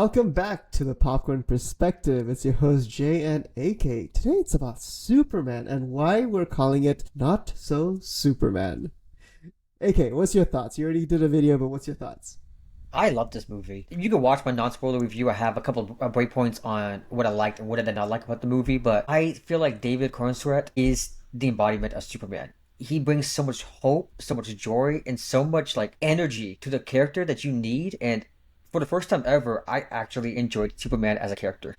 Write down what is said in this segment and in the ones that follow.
Welcome back to the Popcorn Perspective. It's your host Jay and AK. Today it's about Superman and why we're calling it Not So Superman. AK, what's your thoughts? You already did a video, but what's your thoughts? I love this movie. You can watch my non-spoiler review. I have a couple of breakpoints on what I liked and what I did not like about the movie, but I feel like David Corenswet is the embodiment of Superman. He brings so much hope, so much joy, and so much like energy to the character that you need. And for the first time ever, I actually enjoyed Superman as a character.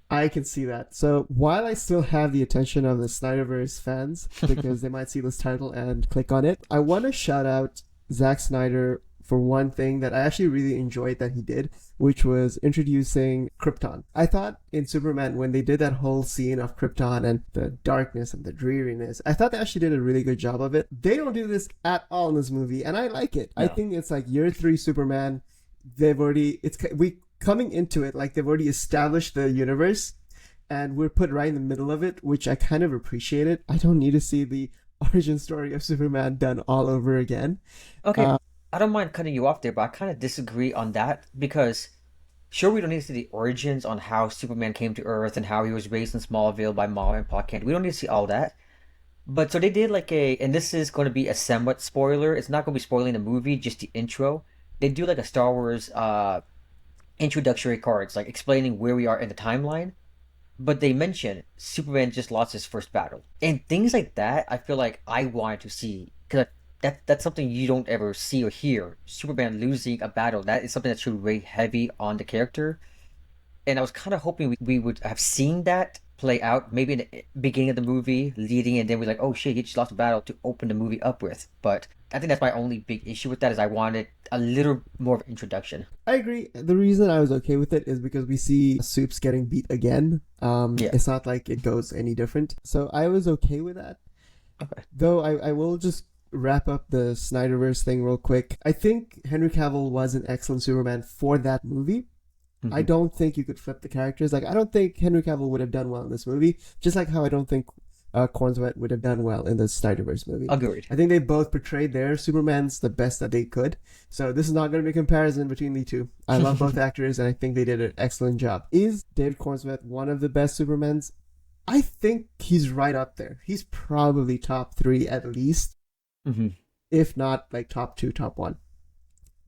I can see that. So while I still have the attention of the Snyderverse fans, because they might see this title and click on it, I want to shout out Zack Snyder for one thing that I actually really enjoyed that he did, which was introducing Krypton. I thought in Superman, when they did that whole scene of Krypton and the darkness and the dreariness, I thought they actually did a really good job of it. They don't do this at all in this movie, and I like it. No. I think it's like year 3 Superman. We coming into it like they've already established the universe, and we're put right in the middle of it, which I kind of appreciated. I don't need to see the origin story of Superman done all over again. Okay. I don't mind cutting you off there, but I kind of disagree on that because sure, we don't need to see the origins on how Superman came to Earth and how he was raised in Smallville by Mom and Pa Kent. We don't need to see all that. But so they did and this is going to be a somewhat spoiler. It's not going to be spoiling the movie, just the intro. They do like a Star Wars introductory cards, like explaining where we are in the timeline. But they mention Superman just lost his first battle. And things like that, I feel like I wanted to see because that's something you don't ever see or hear. Superman losing a battle, that is something that should weigh heavy on the character. And I was kind of hoping we would have seen that play out, maybe in the beginning of the movie, leading, and then we're like, oh shit, he just lost a battle to open the movie up with. But I think that's my only big issue with that is I wanted a little more of an introduction. I agree. The reason I was okay with it is because we see Supes getting beat again. It's not like it goes any different. So I was okay with that. Okay. Though I will just wrap up the Snyderverse thing real quick. I think Henry Cavill was an excellent Superman for that movie. Mm-hmm. I don't think you could flip the characters. Like, I don't think Henry Cavill would have done well in this movie, just like how I don't think Cornswet would have done well in the Snyderverse movie. Agreed. I think they both portrayed their Supermans the best that they could. So this is not going to be a comparison between the two. I love both actors, and I think they did an excellent job. Is David Corenswet one of the best Supermans? I think he's right up there. He's probably top 3 at least. Mm-hmm. If not like top 2, top 1.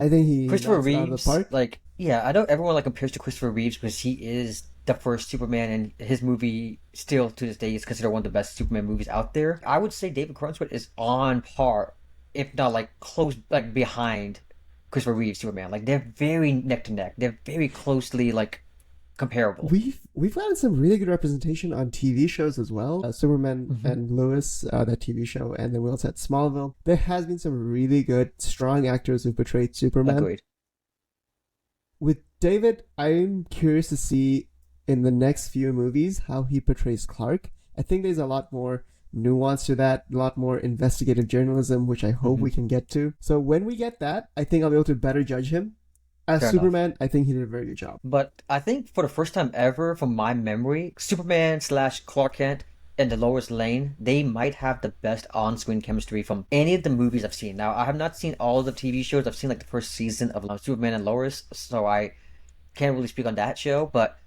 I think he Christopher Reeves, out of the park. Like, yeah, I know everyone like compares to Christopher Reeves because he is the first Superman, and his movie still to this day is considered one of the best Superman movies out there. I would say David Corenswet is on par, if not like close, like behind Christopher Reeves Superman. Like they're very neck to neck. They're very closely like comparable. We've gotten some really good representation on TV shows as well. Superman and Lois, that TV show, and then we also had Smallville. There has been some really good, strong actors who portrayed Superman. Agreed. With David, I'm curious to see in the next few movies how he portrays Clark. I think there's a lot more nuance to that, a lot more investigative journalism, which I hope we can get to. So when we get that, I think I'll be able to better judge him. As Fair Superman, enough. I think he did a very good job. But I think for the first time ever, from my memory, Superman / Clark Kent and the Lois Lane, they might have the best on-screen chemistry from any of the movies I've seen. Now, I have not seen all of the TV shows. I've seen like the first season of Superman and Lois, so I can't really speak on that show. But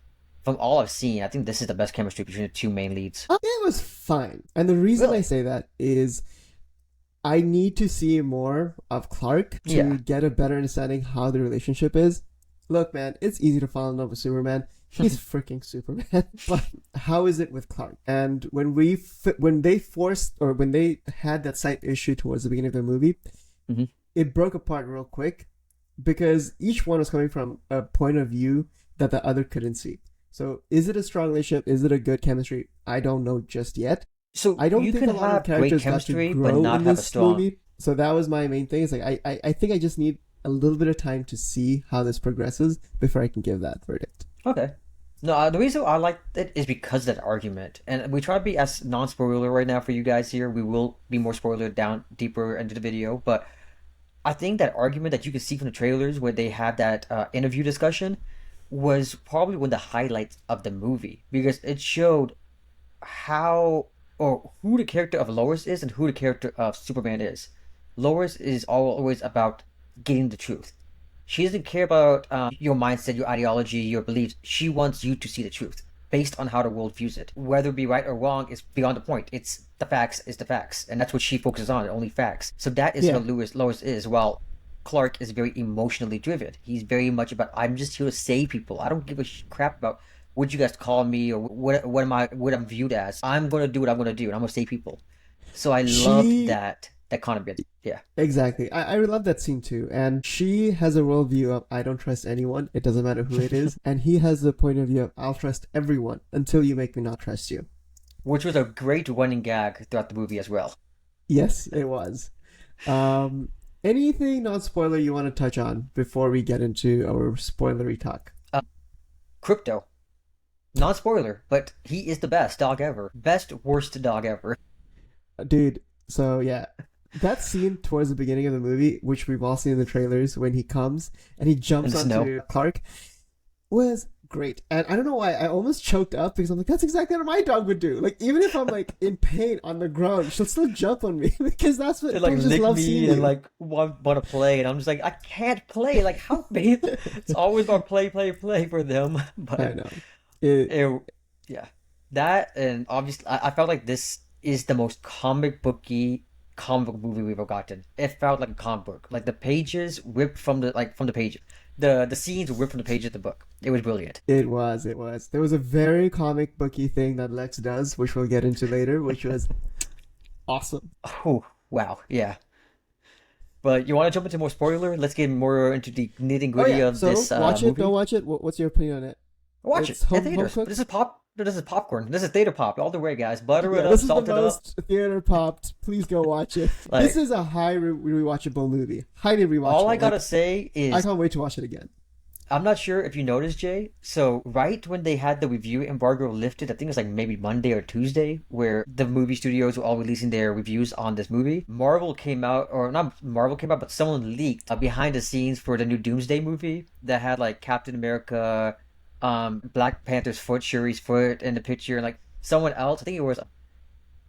from all I've seen, I think this is the best chemistry between the two main leads. It was fine. And the reason I say that is I need to see more of Clark to get a better understanding how the relationship is. Look, man, it's easy to fall in love with Superman. He's freaking Superman. But how is it with Clark? And when they had that side issue towards the beginning of the movie, it broke apart real quick because each one was coming from a point of view that the other couldn't see. So is it a strong relationship? Is it a good chemistry? I don't know just yet. So I don't you think can a lot have of characters great chemistry, got to grow but not in have a this strong movie. So that was my main thing. It's like I think I just need a little bit of time to see how this progresses before I can give that verdict. Okay. No, the reason I like it is because of that argument. And we try to be as non-spoiler right now for you guys here. We will be more spoiler down deeper into the video. But I think that argument that you can see from the trailers where they had that interview discussion was probably one of the highlights of the movie. Because it showed how or who the character of Lois is and who the character of Superman is. Lois is always about getting the truth. She doesn't care about your mindset, your ideology, your beliefs. She wants you to see the truth based on how the world views it. Whether it be right or wrong is beyond the point. It's the facts is the facts, and that's what she focuses on, only facts. So that is Yeah. what Lois is. While Clark is very emotionally driven. He's very much about I'm just here to save people. I don't give a crap about what you guys call me or what I'm viewed as. I'm gonna do what I'm gonna do, and I'm gonna save people. So I loved She that kind of bit. Yeah. Exactly. I love that scene too. And she has a worldview of I don't trust anyone. It doesn't matter who it is. And he has the point of view of I'll trust everyone until you make me not trust you. Which was a great running gag throughout the movie as well. Yes, it was. Um, Anything non-spoiler you want to touch on before we get into our spoilery talk? Uh, Krypto, non spoiler, but he is the best dog ever. Best worst dog ever. Dude, so yeah. That scene towards the beginning of the movie, which we've all seen in the trailers, when he comes and he jumps In the onto snow. Clark, was great. And I don't know why, I almost choked up because I'm like, that's exactly what my dog would do. Like, even if I'm like in pain on the ground, she'll still jump on me because that's what They like dogs just lick love me seeing and you. like want to play, and I'm just like I can't play. Like help me! It's always about play, play, play for them. I But know. It, it, yeah, that and obviously I felt like this is the most comic book movie we've ever gotten. It felt like a comic book. Like the pages ripped from the page. The scenes ripped from the page of the book. It was brilliant. it was, it was. There was a very comic booky thing that Lex does, which we'll get into later, which was awesome. Oh wow, yeah. But you want to jump into more spoiler? Let's get more into the nitty Oh gritty yeah, of so this watch it, movie. don't watch it. What's your opinion on it? Watch it It's in home theaters. cooked. This is pop. This is popcorn. This is theater pop all the way, guys. Butter it Yeah, up, this is the salt it up. most theater popped. Please go watch it. Like This is a high rewatchable movie. Highly rewatchable. all I Like, gotta say I is can't wait to watch it again. I'm not sure if you noticed, Jay. So right when they had the review embargo lifted, I think it was like maybe Monday or Tuesday, where the movie studios were all releasing their reviews on this movie. Marvel came out, or not Marvel came out, but someone leaked behind the scenes for the new Doomsday movie that had like Captain America, Black Panther's foot, Shuri's foot in the picture, and like someone else.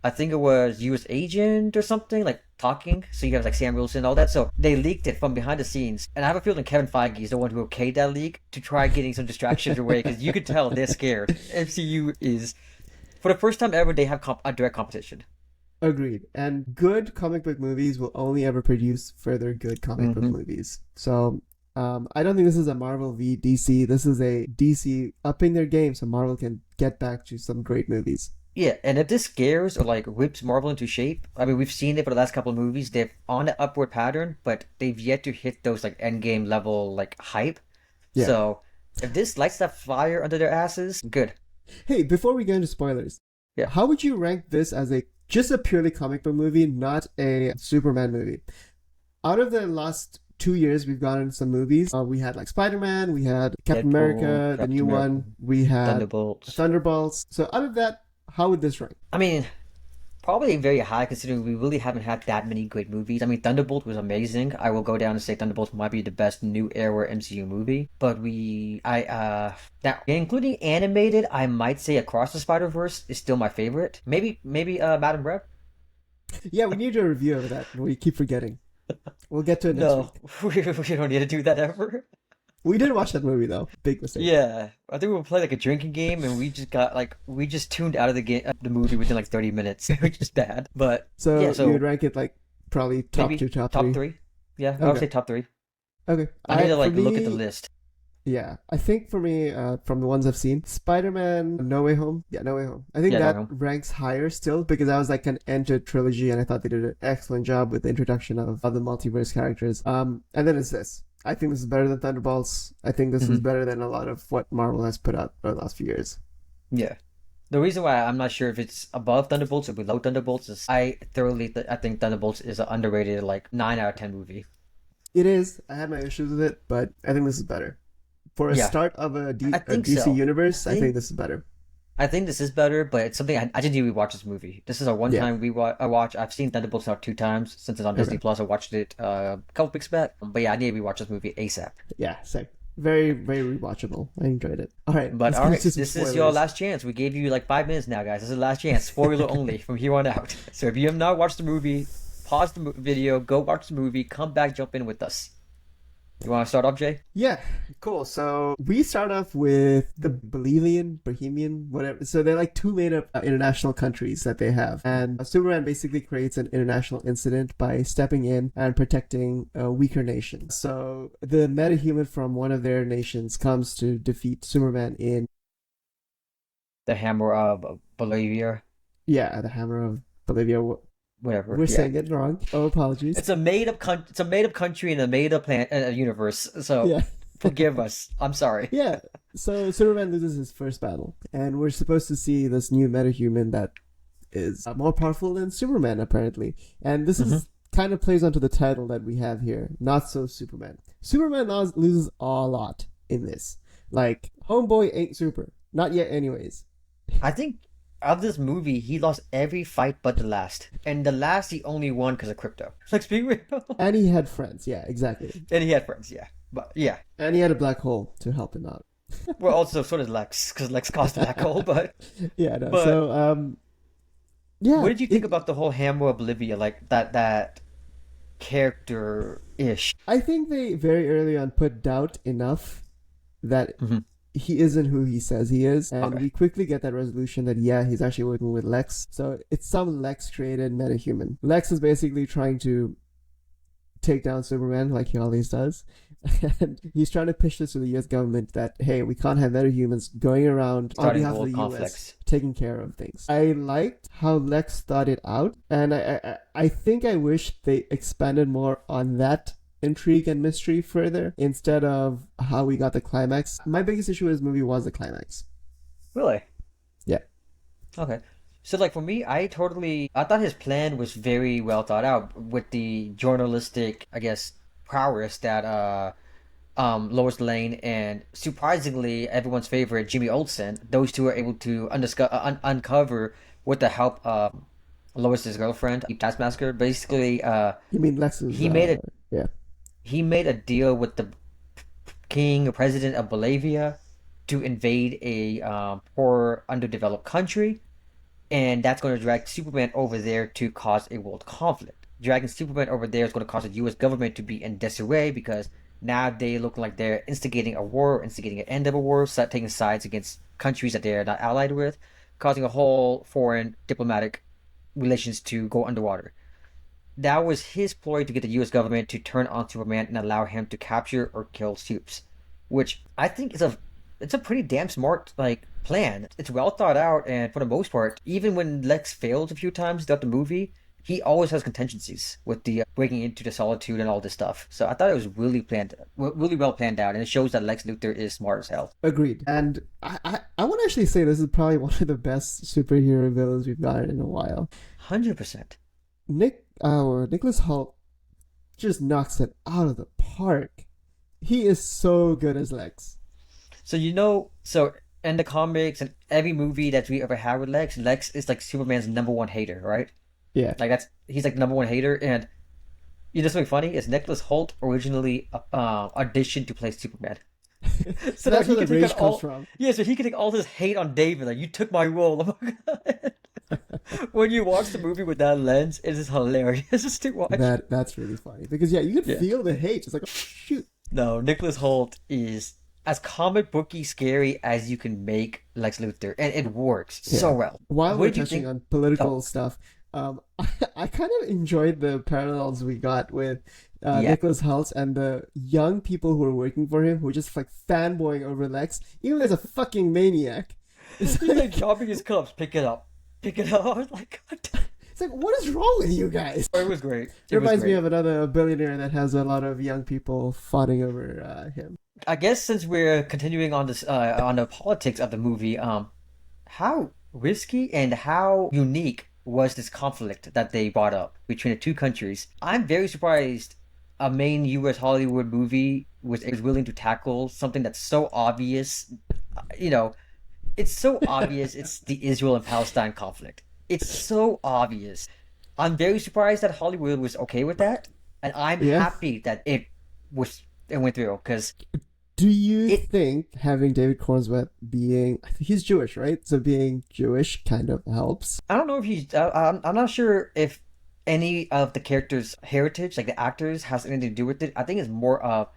I think it was U.S. Agent or something, like talking. So you have like Sam Wilson and all that. So they leaked it from behind the scenes. And I have a feeling Kevin Feige is the one who okayed that leak to try getting some distractions away because you could tell they're scared. MCU is, for the first time ever, they have a direct competition. Agreed. And good comic book movies will only ever produce further good comic book movies. So I don't think this is a Marvel v DC. This is a DC upping their game so Marvel can get back to some great movies. Yeah, and if this scares or like whips Marvel into shape, I mean, we've seen it for the last couple of movies. They're on an upward pattern, but they've yet to hit those like endgame level like hype. Yeah. So if this lights that fire under their asses, good. Hey, before we get into spoilers, Yeah. how would you rank this as just a purely comic book movie, not a Superman movie? Out of the last 2 years, we've gotten some movies. We had like Spider-Man, we had Captain Deadpool, America, the Captain new America, one, we had Thunderbolts. Thunderbolts. So out of that, how would this rank? I mean, probably very high considering we really haven't had that many great movies. I mean, Thunderbolt was amazing. I will go down and say Thunderbolts might be the best new era MCU movie. But now including animated, I might say Across the Spider-Verse is still my favorite. Maybe Madam Web. Yeah, we need a review of that. We keep forgetting. We'll get to it next week. No, we don't need to do that ever. We did watch that movie though. Big mistake. Yeah, I think we played like a drinking game, and we just tuned out of the movie within like 30 minutes, which is bad. But So, yeah, so you would rank it like probably top maybe two, top top three. three. Yeah, I would Okay. say top three. Okay. I need to for like look at the me, list. Yeah, I think for me, from the ones I've seen, Spider-Man No Way Home. Yeah, No Way Home. I think Yeah, No that Way Home. ranks higher still because that was like an end to a trilogy, and I thought they did an excellent job with the introduction of other multiverse characters. And then it's this. I think this is better than Thunderbolts. I think this is better than a lot of what Marvel has put out over the last few years. Yeah. The reason why I'm not sure if it's above Thunderbolts or below Thunderbolts is I think Thunderbolts is an underrated like 9 out of 10 movie. It is. I had my issues with it, but I think this is better. For a Yeah. start of a I think DC so. universe, I think- think this is better. I think this is better, but it's something I just need to rewatch this movie. This is a one-time I watch. I've seen Thunderbolts now 2 times since it's on Disney Okay. Plus. I watched it a couple weeks back, but yeah, I need to rewatch this movie ASAP. Yeah, same. Very, very rewatchable. I enjoyed it. All right. But let's all get right, into some this is your spoilers. last chance. We gave you like 5 minutes now, guys. This is the last chance. Spoiler only from here on out. So if you have not watched the movie, pause the video, go watch the movie, come back, jump in with us. You want to start off, Jay? Yeah, cool. So we start off with the Bohemian, whatever. So they're like two made up international countries that they have. And Superman basically creates an international incident by stepping in and protecting a weaker nation. So the metahuman from one of their nations comes to defeat Superman in, The Hammer of Bolivia, yeah, the Hammer of Bolivia. whatever. We're Yeah. saying it wrong. Oh, apologies. It's a made up it's a made up country in a made up universe. So Yeah. forgive us. I'm sorry. Yeah. So Superman loses his first battle, and we're supposed to see this new metahuman that is more powerful than Superman, apparently. And this is kind of plays onto the title that we have here, Not So Superman. Superman loses a lot in this. Like, homeboy ain't super. Not yet, anyways. I think of this movie, he lost every fight but the last, and the last he only won because of Krypto. Like being real. And he had friends. Yeah, exactly. And he had friends. Yeah, but yeah. And he had a black hole to help him out. Well, also so did Lex, because Lex caused the black hole. But Yeah, no. But- So, yeah. what did you think about the whole Hammer of Bolivia, like that character ish? I think they very early on put doubt enough that he isn't who he says he is, and Okay. we quickly get that resolution that he's actually working with Lex. So it's some Lex created metahuman. Lex is basically trying to take down Superman like he always does, and he's trying to pitch this to the U.S. government that, hey, we can't have metahumans going around on Starting behalf of world the conflicts. U.S. taking care of things. I liked how Lex thought it out, and I think I wish they expanded more on that intrigue and mystery further instead of how we got the climax. My biggest issue with this movie was the climax. Really? Yeah. Okay. So like for me, I thought his plan was very well thought out with the journalistic, I guess, prowess that Lois Lane and surprisingly everyone's favorite Jimmy Olsen, those two are able to uncover with the help of Lois's girlfriend, Taskmaster. Basically, You mean Lex's? He made it- Yeah. he made a deal with the king or president of Bolivia to invade a poor, underdeveloped country, and that's going to drag Superman over there to cause a world conflict. Dragging Superman over there is going to cause the U.S. government to be in disarray because now they look like they're instigating a war, instigating an end of a war, start taking sides against countries that they're not allied with, causing a whole foreign diplomatic relations to go underwater. That was his ploy to get the U.S. government to turn on Superman and allow him to capture or kill Supes, which I think is a pretty damn smart plan. It's well thought out, and for the most part, even when Lex fails a few times throughout the movie, he always has contingencies with the breaking into the solitude and all this stuff. So I thought it was really well planned out, and it shows that Lex Luthor is smart as hell. Agreed. And I want to actually say this is probably one of the best superhero villains we've gotten in a while. 100%. Nicholas Hoult just knocks it out of the park. He is so good as Lex. So in the comics and every movie that we ever had with Lex is like Superman's number one hater, right? Yeah. Like he's like number one hater, and you know something funny is Nicholas Hoult originally auditioned to play Superman. So that's he where the could take rage out comes from. Yeah, so he could take all his hate on David, like you took my role. Oh my god! When you watch the movie with that lens, it is hilarious just to watch. That's really funny because you can feel the hate. It's like, oh, shoot. No, Nicholas Hoult is as comic booky scary as you can make Lex Luthor, and it works so well. While What we're did you touching think- on political stuff, I kind of enjoyed the parallels we got with Nicholas Hoult and the young people who were working for him who were just like fanboying over Lex, even as a fucking maniac. It's He's like dropping his cups, pick it up. I was like, God. It's like, what is wrong with you guys? It was great. It reminds me of another billionaire that has a lot of young people fawning over him. I guess since we're continuing on this on the politics of the movie, how risky and how unique was this conflict that they brought up between the two countries? I'm very surprised a main U.S. Hollywood movie was willing to tackle something that's so obvious. It's so obvious. It's the Israel and Palestine conflict. It's so obvious. I'm very surprised that Hollywood was okay with that, and I'm happy that it went through because. Do you think having David Corenswet he's Jewish, right? So being Jewish kind of helps. I don't know if I'm not sure if any of the characters' heritage, like the actors, has anything to do with it. I think it's more of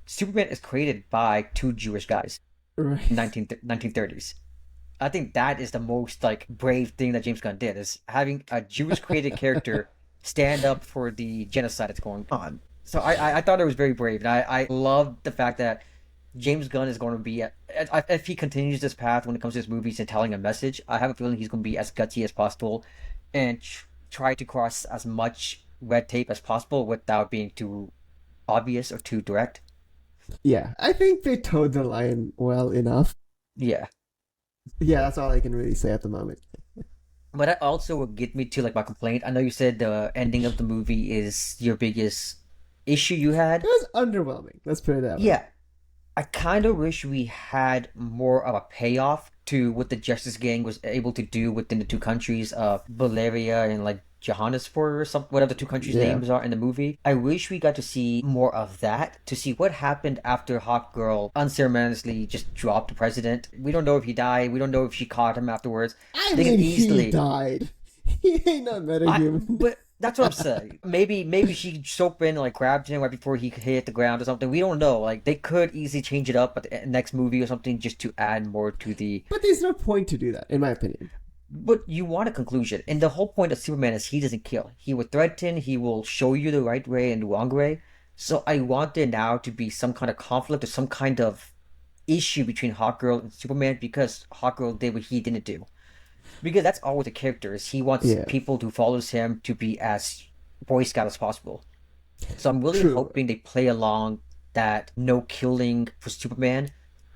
Superman is created by two Jewish guys in Right. 1930s. I think that is the most like brave thing that James Gunn did is having a Jewish created character stand up for the genocide that's going on. So I thought it was very brave, and I love the fact that James Gunn is going to be if he continues this path when it comes to his movies and telling a message. I have a feeling he's going to be as gutsy as possible and try to cross as much red tape as possible without being too obvious or too direct. Yeah, I think they towed the line well enough. Yeah. Yeah, that's all I can really say at the moment. But that also will get me to like my complaint. I know you said the ending of the movie is your biggest issue you had. It was underwhelming. Let's put it that way. Yeah, I kind of wish we had more of a payoff to what the Justice Gang was able to do within the two countries of Bavaria and like Johannesburg or some whatever the two countries' Yeah. names are in the movie. I wish we got to see more of that, to see what happened after Hawk Girl unceremoniously just dropped the president. We don't know if he died. We don't know if she caught him afterwards. I They mean, can easily. he died. He ain't no metahuman. But that's what I'm saying. Maybe she swooped in and like grabbed him right before he hit the ground or something. We don't know. Like they could easily change it up at the next movie or something just to add more to the. But there's no point to do that, in my opinion. But you want a conclusion, and the whole point of Superman is he doesn't kill. He will threaten. He will show you the right way and the wrong way. So I want there now to be some kind of conflict or some kind of issue between Hawkgirl and Superman because Hawkgirl did what he didn't do. Because that's always the character is he wants Yeah. people who follows him to be as Boy Scout as possible. So I'm really True. hoping they play along that no killing for Superman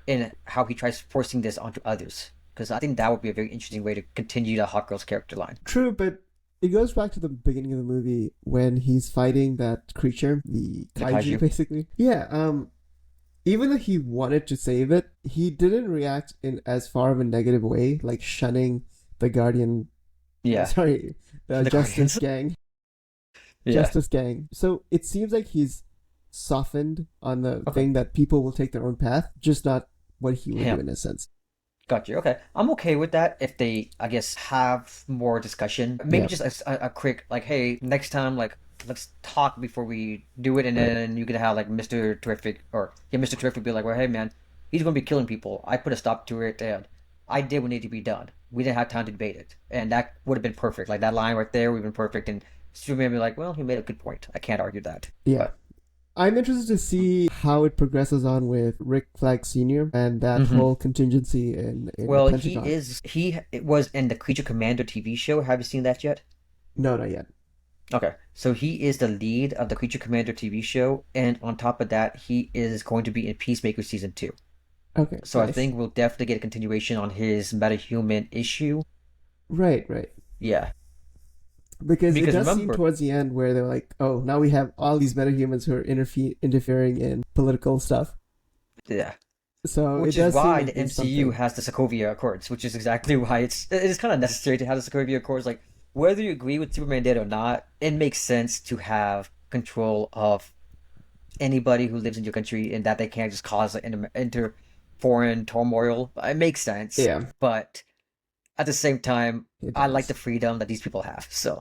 and how he tries forcing this onto others. Because I think that would be a very interesting way to continue the Hawkgirl's character line. True, but it goes back to the beginning of the movie when he's fighting that creature, the The kaiju, kaiju. basically. Yeah, even though he wanted to save it, he didn't react in as far of a negative way, like shunning the Guardian, Yeah. sorry, the The Justice Guardians. Gang. Yeah. Justice Gang. So it seems like he's softened on the Okay. thing that people will take their own path, just not what he would Yeah. do in a sense. Got you. Okay. I'm okay with that if they, I guess, have more discussion. Maybe Yeah. just a quick, like, hey, next time, like, let's talk before we do it. And then you can have, like, Mr. Terrific, or, yeah, Mr. Terrific be like, well, hey, man, he's going to be killing people. I put a stop to it, and I did what needed to be done. We didn't have time to debate it. And that would have been perfect. Like, that line right there would have been perfect. And Superman would be like, well, he made a good point. I can't argue that. Yeah. But, I'm interested to see how it progresses on with Rick Flag Sr. and that Mhm. whole contingency in well, the he Pentagon. was in the Creature Commander TV show. Have you seen that yet? No, not yet. Okay, so he is the lead of the Creature Commander TV show, and on top of that, he is going to be in Peacemaker season 2. Okay. So I nice. think we'll definitely get a continuation on his metahuman issue. Right. Yeah, Because it Because does seem remember- towards the end where they're like, oh, now we have all these metahumans who are interfering in political stuff. yeah. So Which it does is why seem the it's MCU something. has the Sokovia Accords, which is exactly why it is kind of necessary to have the Sokovia Accords. Like whether you agree with Superman dead or not, it makes sense to have control of anybody who lives in your country and that they can't just cause like, inter foreign turmoil. It makes sense. Yeah. But at the same time, It I does. like the freedom that these people have. So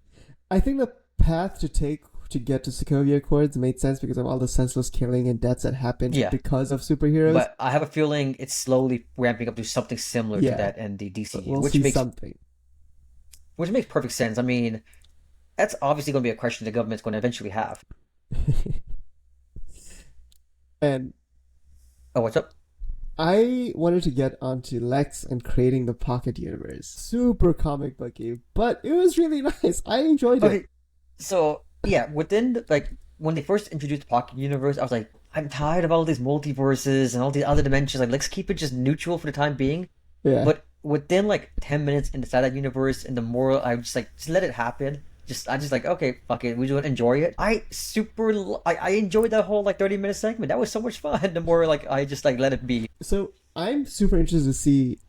I think the path to take to get to Sokovia Accords made sense because of all the senseless killing and deaths that happened Yeah. because of superheroes. but I have a feeling it's slowly ramping up to something similar Yeah. to that in the DCU, we'll which see makes something. perfect sense. I mean, that's obviously going to be a question the government's going to eventually have. And Oh, what's up? I wanted to get onto Lex and creating the Pocket Universe. Super comic booky, but it was really nice. I enjoyed Okay, it. so yeah, within like when they first introduced the Pocket Universe, I was like, I'm tired of all these multiverses and all these other dimensions. Like, let's keep it just neutral for the time being. Yeah. But within like 10 minutes inside that universe, and the more I just like just let it happen. I just like okay, fuck it, we just enjoy it. I enjoyed that whole like 30-minute segment. That was so much fun. The more like I just like let it be. So I'm super interested to see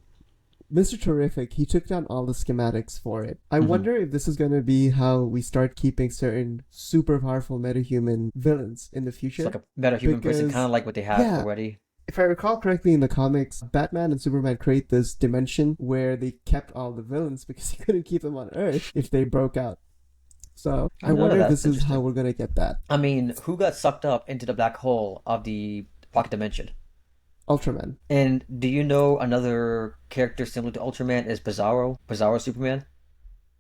Mr. Terrific. He took down all the schematics for it. I Mhm. wonder if this is going to be how we start keeping certain super powerful metahuman villains in the future. It's like a metahuman person, Because- kind of like what they have yeah. already. If I recall correctly in the comics, Batman and Superman create this dimension where they kept all the villains because he couldn't keep them on Earth if they broke out. So I Oh, wonder if that's this is how interesting. we're going to get that. I mean, who got sucked up into the black hole of the pocket dimension. Ultraman. And do you know another character similar to Ultraman is Bizarro? Bizarro Superman?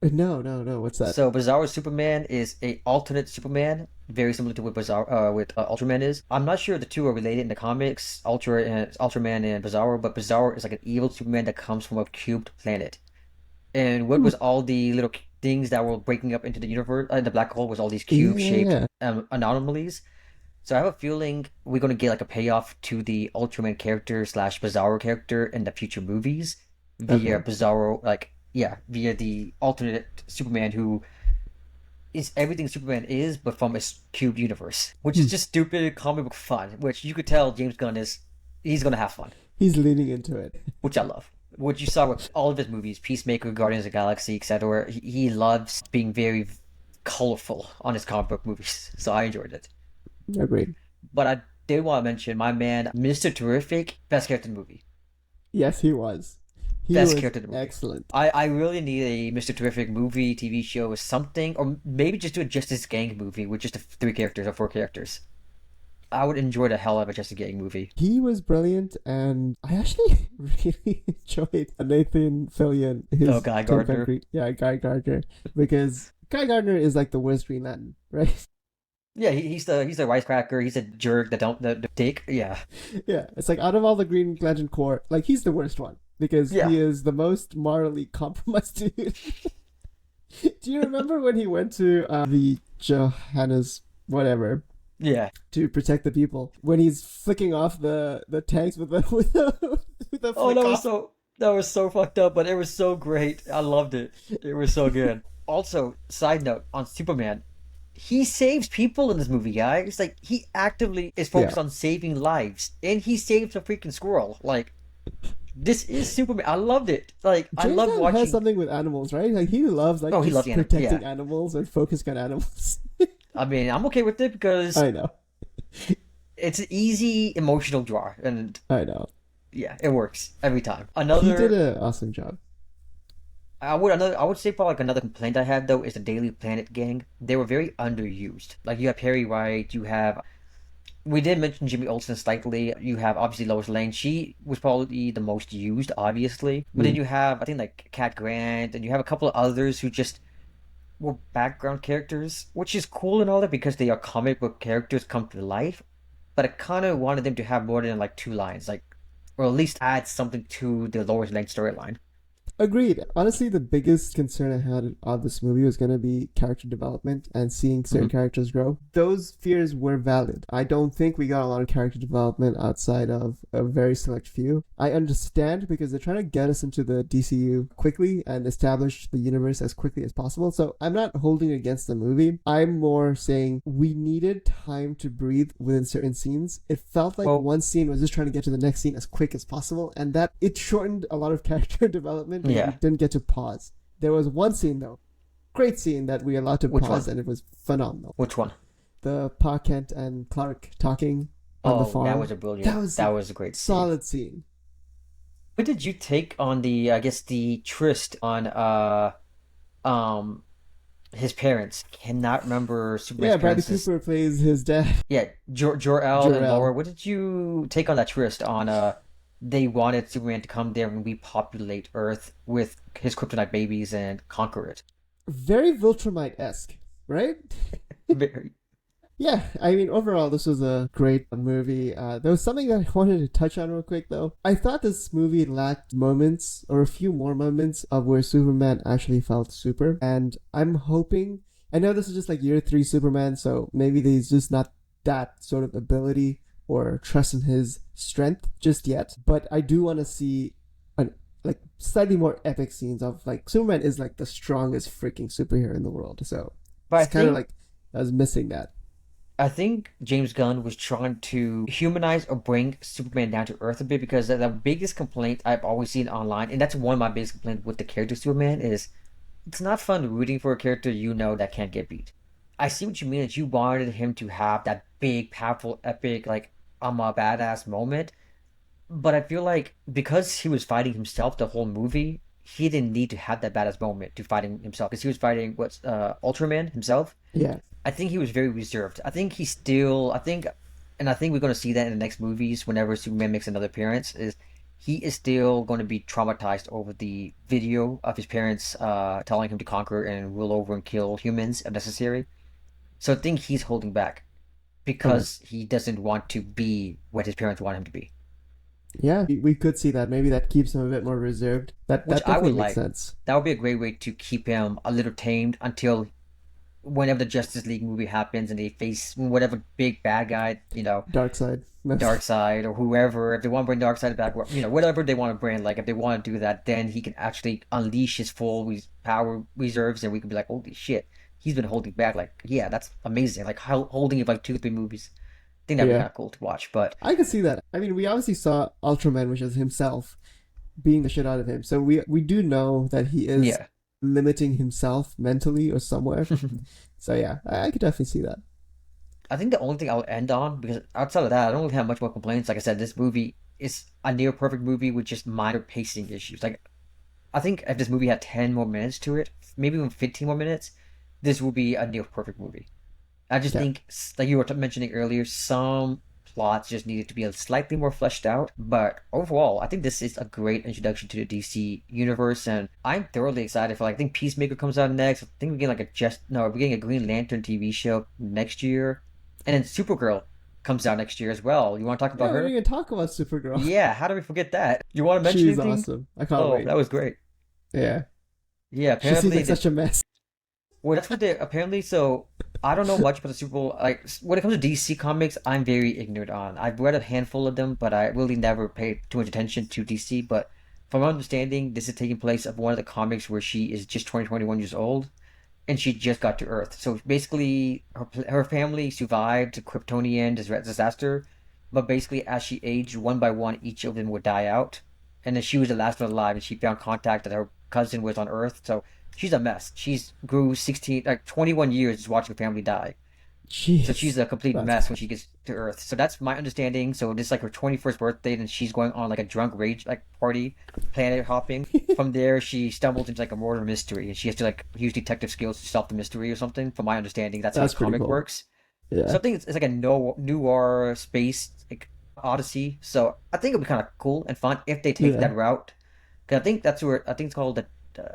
No, no, no. What's that? So Bizarro Superman is a alternate Superman, very similar to what Ultraman is. I'm not sure if the two are related in the comics, Ultraman and Bizarro, but Bizarro is like an evil Superman that comes from a cubed planet. And what was all the little things that were breaking up into the universe, the black hole was all these cube-shaped Yeah. anomalies. So I have a feeling we're gonna get like a payoff to the Ultraman character slash Bizarro character in the future movies via Okay. Bizarro, like yeah, via the alternate Superman who is everything Superman is, but from a cube universe, which is just stupid comic book fun. Which you could tell James Gunn he's gonna have fun, He's leaning into it. which I love. What you saw with all of his movies, Peacemaker, Guardians of the Galaxy, etc. He loves being very colorful on his comic book movies, so I enjoyed it. Agreed. But I did want to mention my man, Mr. Terrific, best character in the movie. Yes, he was. He Best was character in the movie. excellent. I really need a Mr. Terrific movie, TV show, or something, or maybe just do a Justice Gang movie with just the 3 characters or 4 characters. I would enjoy the hell out of a Justice Gang movie. He was brilliant, and I actually really enjoyed Nathan Fillion. Oh, Guy Gardner. Yeah, Guy Gardner, because Guy Gardner is like the worst Green Lantern, right? Yeah, he's the wisecracker. He's a jerk that don't the dick. Yeah, Yeah, it's like out of all the Green Lantern Corps, like he's the worst one because Yeah. he is the most morally compromised dude. Do you remember when he went to the Johannes whatever yeah. to protect the people when he's flicking off the tanks with the with the Oh, flick off? that was so fucked up, but it was so great. I loved it. It was so good. Also, side note on Superman, he saves people in this movie, guys. Like he actively is focused on saving lives, and he saves a freaking squirrel. Like this is Superman. I loved it. Like I James love Gunn watching. has something with animals, right? Like he loves like Oh, he just loves protecting animals and focusing on animals. I mean, I'm okay with it because I know, it's an easy emotional draw, and I know. yeah, it works every time. He Another did an awesome job. I would say probably like another complaint I had though is the Daily Planet gang. They were very underused. Like you have Perry White, you have we did mention Jimmy Olsen slightly. You have obviously Lois Lane. She was probably the most used, obviously. But then you have I think like Cat Grant, and you have a couple of others who just were background characters, which is cool and all that because they are comic book characters come to life. But I kind of wanted them to have more than like 2 lines, like or at least add something to the Lois Lane storyline. Agreed. Honestly, the biggest concern I had of this movie was going to be character development and seeing certain characters grow. Those fears were valid. I don't think we got a lot of character development outside of a very select few. I understand because they're trying to get us into the DCU quickly and establish the universe as quickly as possible. So I'm not holding against the movie. I'm more saying we needed time to breathe within certain scenes. It felt like one scene was just trying to get to the next scene as quick as possible, and that it shortened a lot of character development. Yeah. We didn't get to pause. There was one scene though, great scene that we allowed to Which pause, one? and it was phenomenal. Which one? The Pa Kent and Clark talking on the farm. That was a brilliant. That was a great scene. Solid scene. What did you take on the I guess the tryst on his parents? Cannot remember Superman's Yeah, Bradley parents. Cooper plays his dad. Yeah, Jor-El and Jor-El. Laura. What did you take on that tryst on they wanted Superman to come there and repopulate Earth with his kryptonite babies and conquer it? Very Viltrumite-esque, right? Very. Yeah, I mean, overall, this was a great movie. There was something that I wanted to touch on real quick, though. I thought this movie lacked moments, or a few more moments, of where Superman actually felt super. And I'm hoping, I know this is just like year 3 Superman, so maybe there's just not that sort of ability or trust in his strength just yet. But I do want to see like slightly more epic scenes of like Superman is like the strongest freaking superhero in the world. So But it's kind of like I was missing that. I think James Gunn was trying to humanize or bring Superman down to earth a bit because the biggest complaint I've always seen online, and that's one of my biggest complaints with the character Superman, is it's not fun rooting for a character you know that can't get beat. I see what you mean, that you wanted him to have that big, powerful, epic, like, I'm a badass moment. But I feel like because he was fighting himself the whole movie, he didn't need to have that badass moment to fighting himself because he was fighting Ultraman himself. Yeah. I think he was very reserved. I think and I think we're going to see that in the next movies whenever Superman makes another appearance, is he is still going to be traumatized over the video of his parents telling him to conquer and rule over and kill humans if necessary. So I think he's holding back Okay. because he doesn't want to be what his parents want him to be, Yeah, we could see that. Maybe that keeps him a bit more reserved. That which that I would definitely makes like. sense. That would be a great way to keep him a little tamed until whenever the Justice League movie happens and they face whatever big bad guy, Dark side. No. Darkseid or whoever, if they want to bring Darkseid back, whatever they want to bring, like if they want to do that, then he can actually unleash his full power reserves, and we can be like, holy shit, he's been holding back. Like, yeah, that's amazing. Like holding it like 2 3 movies. I think that'd be Yeah, kind of cool to watch. But I could see that. I mean, we obviously saw Ultraman, which is himself beating the shit out of him. So we do know that he is yeah, limiting himself mentally or somewhere. So yeah, I could definitely see that. I think the only thing I'll end on, because outside of that, I don't really have much more complaints. Like I said, this movie is a near perfect movie with just minor pacing issues. Like I think if this movie had 10 more minutes to it, maybe even 15 more minutes, this would be a near perfect movie. I just Yeah. think, like you were mentioning earlier, some plots just needed to be slightly more fleshed out. But overall, I think this is a great introduction to the DC universe, and I'm thoroughly excited for. Like, I think Peacemaker comes out next. I think we're getting we're getting a Green Lantern TV show next year, and then Supergirl comes out next year as well. You want to talk Yeah, about we didn't her? even talk about Supergirl. Yeah, how do we forget that? You want to mention She's anything? awesome. I can't Oh, wait. that was great. Yeah. Yeah, She seems apparently like such a mess. well, that's what they apparently. So I don't know much about the Super Bowl. Like when it comes to DC comics, I'm very ignorant on. I've read a handful of them, but I really never paid too much attention to DC. But from my understanding, this is taking place of one of the comics where she is just 21 years old, and she just got to Earth. So basically, her family survived the Kryptonian disaster, but basically, as she aged one by one, each of them would die out, and then she was the last one alive, and she found contact that her cousin was on Earth. So she's a mess. She's grew 21 years just watching her family die. So she's Jeez. a complete That's mess when she gets to Earth. So that's my understanding. So this is like her 21st birthday, and she's going on like a drunk rage like party, planet hopping. From there, she stumbles into like a murder mystery, and she has to like use detective skills to solve the mystery or something. From my understanding, that's how the that's pretty comic cool. works. So Yeah. I think it's like a no noir space like odyssey. So I think it'd be kind of cool and fun if they take Yeah. that route. Because I think that's where I think it's called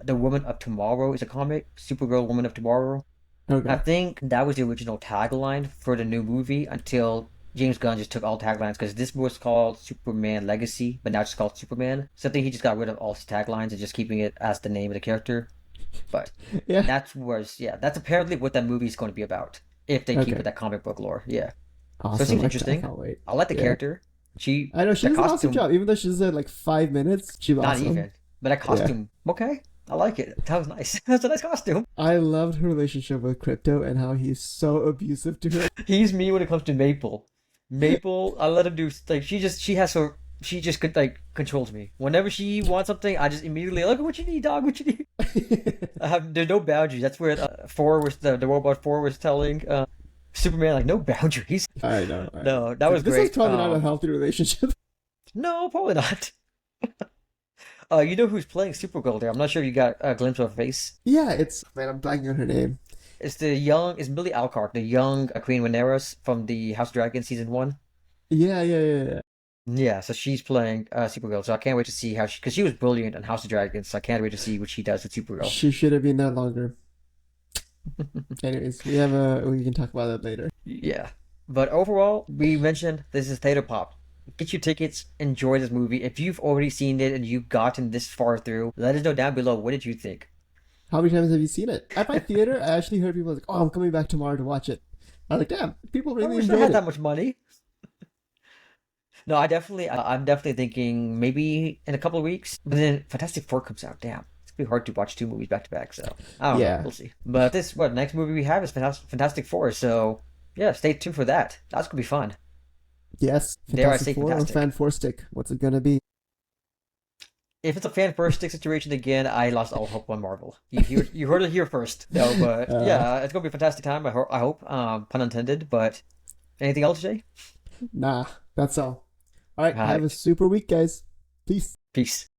the Woman of Tomorrow is a comic, Supergirl Woman of Tomorrow. I Okay. think that was the original tagline for the new movie until James Gunn just took all taglines because this was called Superman Legacy, but now it's called Superman. So I think he just got rid of all his taglines and just keeping it as the name of the character. But Yeah. that's apparently what that movie is going to be about if they keep with Okay. that comic book lore. Yeah. So it Awesome. seems I interesting. can't wait. I like the Yeah. character. She I know she the does an awesome costume job. Even though she's in like 5 minutes, she's not awesome. even, but that Yeah. costume okay. I like it. That was nice. That's a nice costume. I loved her relationship with Krypto and how he's so abusive to her. He's me when it comes to Maple. Maple, I let him do like she just could like controls me. Whenever she wants something, I just immediately look at what you need, dog. What you need. There's no boundaries. That's where Four was the robot Four was telling Superman like no boundaries. I know. I know. No, that was This is great. probably not a healthy relationship. No, probably not. You know who's playing Supergirl there? I'm not sure if you got a glimpse of her face. Yeah, it's man, I'm blanking on her name. It's Millie Alcock, the young Queen Rhaenyra from the House of Dragon season 1. Yeah. Yeah, so she's playing Supergirl. So I can't wait to see because she was brilliant in House of Dragons. So I can't wait to see what she does with Supergirl. She should have been there longer. Anyways, we can talk about that later. Yeah, but overall, we mentioned this is Theater Pop. Get your tickets, enjoy this movie. If you've already seen it and you've gotten this far through, let us know down below. What did you think? How many times have you seen it? At my theater, I actually heard people like, "Oh, I'm coming back tomorrow to watch it." I was like, "Damn, people I really wish I enjoyed had that it." much money. No, I'm definitely thinking maybe in a couple of weeks. But then Fantastic Four comes out. Damn, it's gonna be hard to watch 2 movies back to back. So I don't know. Yeah. We'll see. But next movie we have is Fantastic Four. So yeah, stay tuned for that. That's gonna be fun. Yes. Dare I Fantastic say Four or fantastic? Fan Four Stick? What's it gonna be? If it's a fan first stick situation again, I lost all hope on Marvel. You heard it here first. No, but Uh, yeah, it's gonna be a fantastic time. I hope. Pun intended. But anything else, Jay? nah. That's all. All right. All Have a right. super week, guys. Peace. Peace.